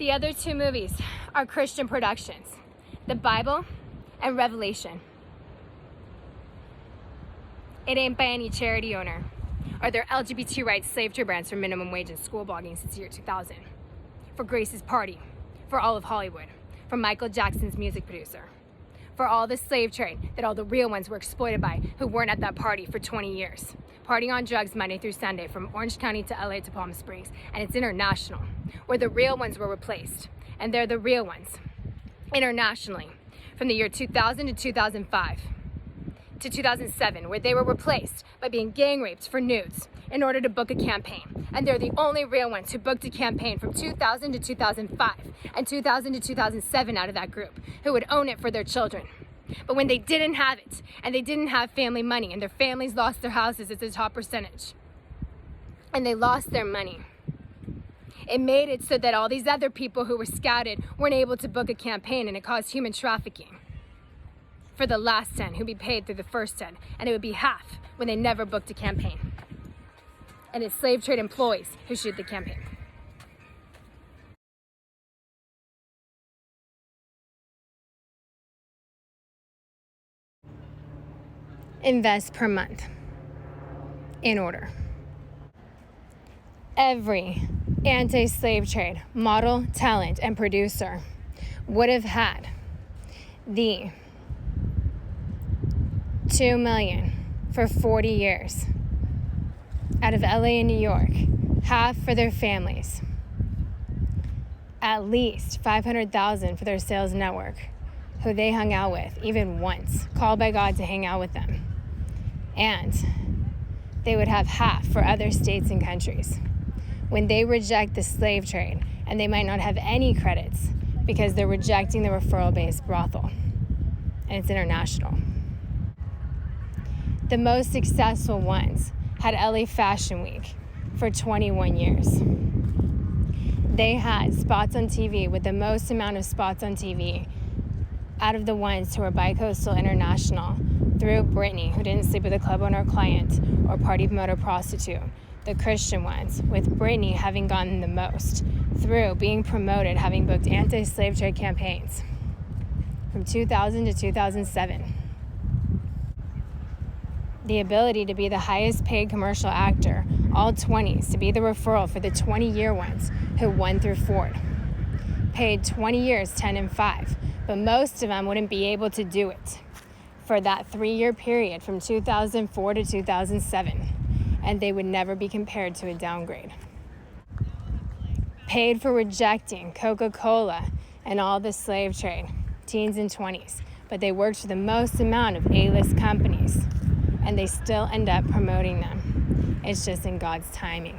The other two movies are Christian productions, The Bible and Revelation. It ain't by any charity owner or their LGBT rights slave trade brands for minimum wage and school blogging since the year 2000. For Grace's Party, for all of Hollywood, for Michael Jackson's music producer, for all the slave trade that all the real ones were exploited by who weren't at that party for 20 years. Partying on drugs Monday through Sunday from Orange County to LA to Palm Springs, and it's international, where the real ones were replaced, and they're the real ones, internationally, from the year 2000 to 2005 to 2007, where they were replaced by being gang raped for nudes in order to book a campaign. And they're the only real ones who booked a campaign from 2000 to 2005 and 2000 to 2007 out of that group, who would own it for their children. But when they didn't have it, and they didn't have family money, and their families lost their houses as the top percentage, and they lost their money, it made it so that all these other people who were scouted weren't able to book a campaign, and it caused human trafficking for the last 10 who'd be paid through the first 10, and it would be half when they never booked a campaign. And it's slave trade employees who shoot the campaign. Invest per month. In order. Every anti-slave trade model, talent, and producer would have had the $2 million for 40 years out of LA and New York, half for their families, at least $500,000 for their sales network, who they hung out with even once, called by God to hang out with them. And they would have half for other states and countries. When they reject the slave trade, and they might not have any credits because they're rejecting the referral-based brothel, and it's international. The most successful ones had LA Fashion Week for 21 years. They had spots on TV with the most amount of spots on TV out of the ones who were Bicoastal International through Britney, who didn't sleep with a club owner client or party promoter prostitute. The Christian ones, with Britney having gotten the most through being promoted, having booked anti-slave trade campaigns from 2000 to 2007. The ability to be the highest paid commercial actor, all 20s, to be the referral for the 20-year ones who won through Ford. Paid 20 years, 10 and 5, but most of them wouldn't be able to do it for that 3-year period from 2004 to 2007, and they would never be compared to a downgrade. Paid for rejecting Coca-Cola and all the slave trade, teens and 20s, but they worked for the most amount of A-list companies, and they still end up promoting them. It's just in God's timing.